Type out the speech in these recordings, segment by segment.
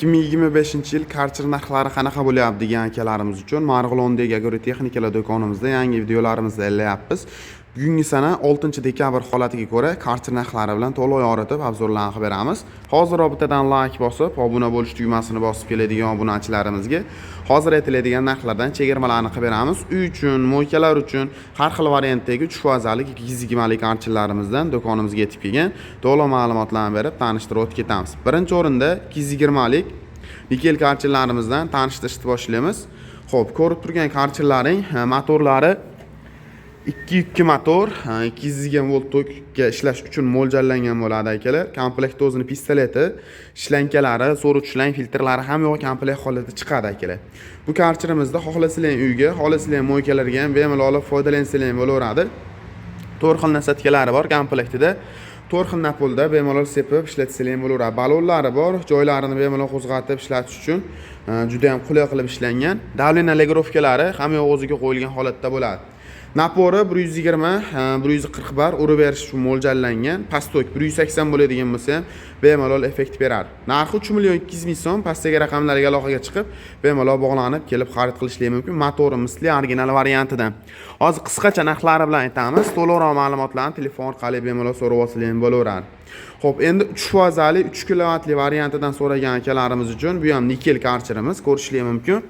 2025-yil karcher narxlari qanaqa bo'lyapti degan akalarimiz uchun Marg'ilondagi agrotexnikalar do'konimizda yangi videolarimizni elayapmiz. Bugungi sana 6-dekabr holatiga ko'ra karcher narxlari bilan to'liq yoritib obzorlarni qilib beramiz. Hozir robitadan like bosib, obuna bo'lish tugmasini bosib keladigan obunachilarimizga hozir aytiladigan narxlardan chegirmalarni qilib beramiz. Uy uchun, mo'ykalar uchun har xil variantdagi 3 fazalik 220 lik karcherlarimizdan do'konimizga yetib kelgan. To'liq ma'lumotlarni berib, tanishtirib o'tib ketamiz. Birinchi o'rinda 220 lik nikel karcherlarimizdan tanishtirishni boshlaymiz. Xo'p, ko'rib turgan karcherlaring motorlari 2 motor 220 volt tokga ishlash uchun mo'ljallangan bo'ladi akalar. Komplektda o'zining pistoleti, shlankalari, so'ruvchi shlang filtrlari ham yo'q komplekt holatda chiqadi akalar. Bu karcherimizda xohlasanglar uyga, xohlasanglar mo'ykalarga ham bemalol olib foydalansanglar bo'laveradi. 4 xil nasatkalari bor komplektida. 4 xil napolda bemalol sepib ishlatsanglar bo'laveradi. Balonlari bor, joylarini bemalol qo'zg'atib ishlatish uchun juda ham qulay qilib ishlangan. Davleniya legirovkalari ham yo'q o'ziga qo'yilgan holatda bo'ladi. Napori 120-140 bar urib berish uchun mo'ljallangan. Pastok 180 bo'ladigan bo'lsa ham bemalol effekt beradi. Narxi 3.200.000 so'm, pastdagi raqamlarga aloqaga chiqib, bemalol bog'lanib kelib xarid qilishingiz mumkin. Motori misli original variantidan. Hozir qisqacha narxlari bilan aytamiz. To'liqroq ma'lumotlarni telefon orqali bemalol so'rab olsangiz bo'laveradi. Xo'p, endi 3 fazali 3 kilovatli variantidan so'ragan akalarimiz uchun bu ham nikel karcherimiz ko'rishingiz mumkin.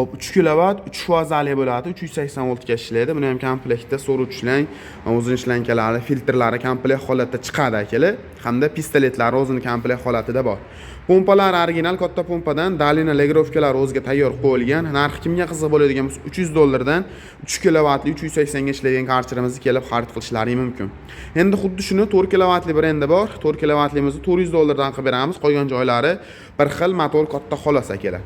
Hop 3 kilovat 3 fazali bo'ladi, 380 voltga ishlaydi. Buni ham komplektda so'ruvchi shlang, o'zining shlankalari, filtrlari komplekt holatda chiqadi akalar, hamda pistoletlari o'zining komplekt holatida bor. Pompalar original katta pompadan, dalina legirovkalar o'ziga tayyor qo'yilgan. Narxi kimga qiziq bo'ladigan bo'lsa, $300 dan 3 kilovatli 380 ga ishlaydigan karcherimizni kelib xarid qilishlari mumkin. Endi xuddi shuni 4 kilovatli brendi bor. 4 kilovatlimizni $400 dan qilib beramiz. Qolgan joylari bir xil motor katta xolos akalar.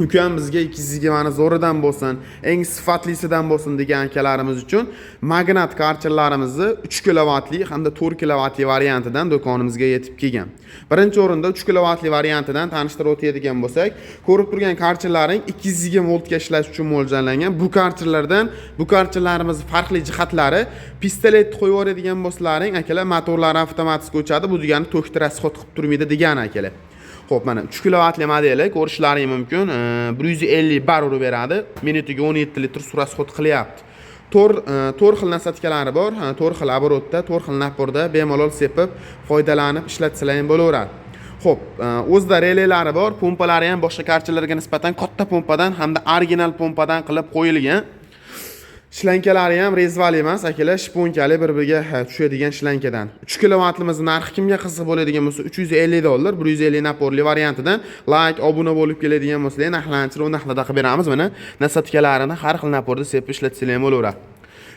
Ukam bizga 220 ni zo'ridan bo'lsin, eng sifatlisidan bo'lsin degan akalarimiz uchun magnat karcherlarimizni 3 kilovatli hamda 4 kilovatli variantidan do'konimizga yetib kelgan. Birinchi o'rinda 3 kilovatli variantidan tanishtirib o'tadigan bo'lsak, ko'rib turgan karcherlaring 220 voltga ishlash uchun mo'ljallangan. Bu karcherlarimiz farqli jihatlari, pistolet qo'yib yuboradigan bo'lsalaring, akalar motorlari avtomatik o'chadi. Bu degani tokda rasxod qilib turmaydi degan akalar. Xo'p, mana 3 kilovatli modeli ko'rishlaringiz mumkin. 150 bar urib beradi. Minutiga 17 litr rasxod qilyapti. 4 xil nasatkalari bor. 4 xil оборотda, 4 xil naporda bemalol sepib, foydalanib ishlatsalar bo'laveradi. Xo'p, o'zida relaylari bor. Pompalari ham boshqa karcherlarga nisbatan katta pompadan hamda original pompadan qilib qo'yilgan. Shlankalari ham rezvali emas, akalar, shponkali bir-biriga tushadigan shlankadan. 3 kilovatlimizning narxi kimga qiziq bo'ladigan bo'lsa, $350, 150 naporli variantidan like, obuna bo'lib keladigan bo'lsa, narxlantirib narxlarda qilib beramiz. Mana nasatkalarini har xil naporda sepib ishlatsanglar bo'laveradi.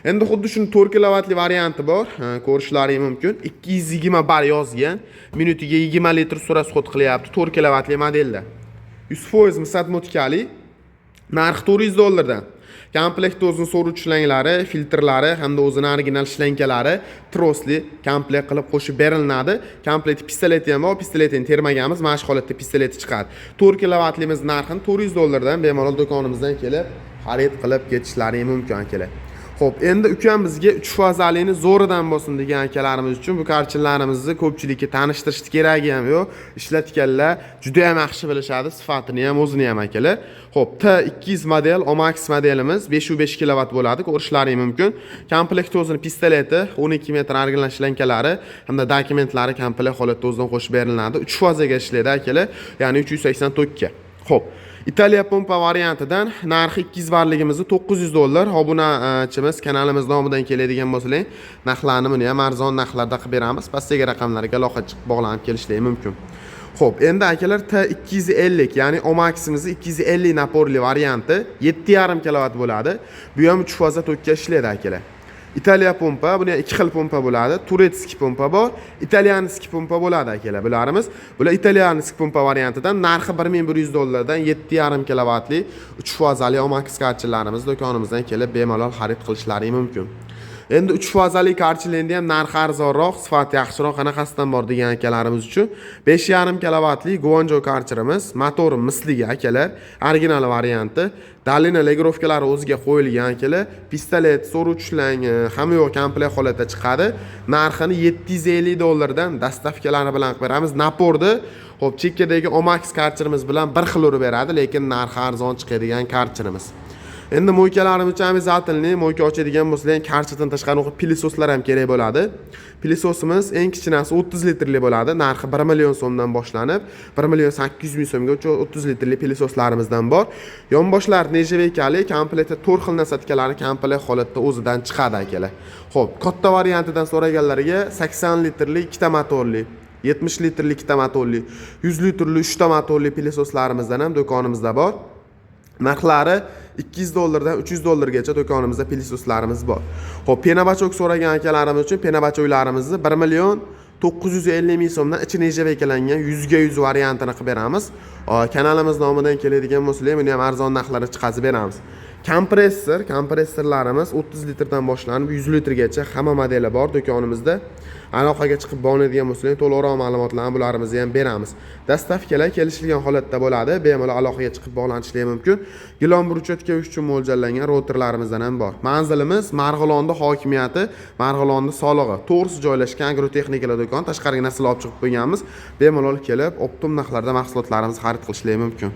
Endi xuddi shuni 4 kilovatli varianti bor, ko'rishlaringiz mumkin. 220 bar yozgan, minutiga 20 litr rasxod qilyapti, 4 kilovatli modelda. 100% misatmotikali, narxi $400 dan. Komplektda o'zining so'ruvchi shlanglari, filtrlari hamda o'zining original shlankalari trosli komplekt qilib qo'shib beriladi. Komplekt pistoleti ham bor, pistoletini termaganmiz, mana shu holatda pistoleti chiqadi. 4 kilovatlimiz narxini $400 dan bemalol do'konimizdan kelib xarid qilib ketishlari mumkin akalar. Xo'p, endi ukam bizga 3 fazalini zo'ridan bo'lsin degan akalarimiz uchun bu karcherlarimizni ko'pchilikka tanishtirishni keragi ham yo'q. Ishlatganlar juda ham yaxshi bilishadi, sifatini ham, o'zini ham akalar. Xo'p, T200 model Omax modelimiz 5.5 kilovat bo'ladi, ko'rishlaringiz mumkin. Komplektda o'zining pistoleti, 12 metr original shlankalari hamda dokumentlari komplekt holatda o'zidan qo'shib beriladi. 3 fazaga ishlaydi akalar, ya'ni 380 tokka. Xo'p, Italiya pompa variantidan narxi 200 barligimizni $900. Obunachimiz kanalimiz nomidan keladigan bo'lsalar, narxlarni buni ham arzon narxlarda qilib beramiz. Pastdagi raqamlarga aloqa chiqib bog'lanib kelishlari mumkin. Xo'p, endi akalar T250, ya'ni Omax'imizni 250 naporli varianti 7.5 kilovat bo'ladi. Bu ham 3 faza tokka ishlaydi akalar. Italiya pompa, buni 2 xil pompa bo'ladi. Turetskiy pompa bor, italyanskiy pompa bo'ladi akalar. Bularimiz, bular italyanskiy pompa variantidan narxi $1100 dan 7.5 kilovatli 3 fazali Omax karcherlarimiz do'konimizdan kelib bemalol xarid qilishlari mumkin. Endi 3 fazali karchilendi ham narxi arzonroq, sifati yaxshiroq qanaqasidan bor degan akalarimiz uchun 5,5 kilovatli Guangzhou karcherimiz, motori misliga akalar, original varianti. Dalina legirovkalari o'ziga qo'yilgan akalar, pistolet, so'ruchlang, hamma yo'q komplekt holatda chiqadi. Narxini $750 dan dastavkalari bilan qilib beramiz. Naporda Xo'p, chekkadagi Omax karcherimiz bilan bir xil urib beradi, lekin narxi arzon chiqadigan karcherimiz. Endi mo'ykalarimiz uchun обязательно mo'yka ochadigan bo'lsa-ham karcherdan tashqari pilisoslar ham kerak bo'ladi. Pilisosimiz eng kichkinasi 30 litrli bo'ladi. Narxi 1 million so'mdan boshlanib, 1 million 800 ming so'mgacha 30 litrli pilisoslarimizdan bor. Yonboshlar nejavekali, komplektda 4 xil nasatkalari komplekt holatda o'zidan chiqadi akalar. Xo'p, katta variantidan so'raganlarga 80 litrli ikkita motorli 70 litrli ikkita motorli, 100 litrli 3 ta motorli pilososlarimizdan ham do'konimizda bor. Narxlari $200 dan $300 gacha do'konimizda pilososlarimiz bor. Xo'p, penabachok so'ragan akalarimiz uchun penabachoklarimizni 1 million 950 ming so'mdan ichi nejavekalangan 100 ga 100 variantini qilib beramiz. Kanalimiz nomidan keladigan bo'lsa-ham, uni ham arzon narxlarda chiqazib beramiz. Kompressorlarimiz 30 litrdan boshlanib 100 litrgacha hamma modeli bor do'konimizda. Aloqaga chiqib bo'ladigan bo'lsa-ham, to'liqroq ma'lumotlarni bularimizni ham beramiz. Dastavkalar kelishilgan holatda bo'ladi, bemalol aloqaga chiqib bog'lanishlari mumkin. Gilon burchatka uchun mo'ljallangan rotorlarimizdan ham bor. Manzilimiz Marg'ilonda hokimiyati, Marg'ilonda solig'i. To'g'risi joylashgan agrotexnikalar do'kon, tashqariga narsalar olib chiqib qo'yganmiz. Bemalol kelib, optim narxlarda mahsulotlarimizni xarid qilishlari mumkin.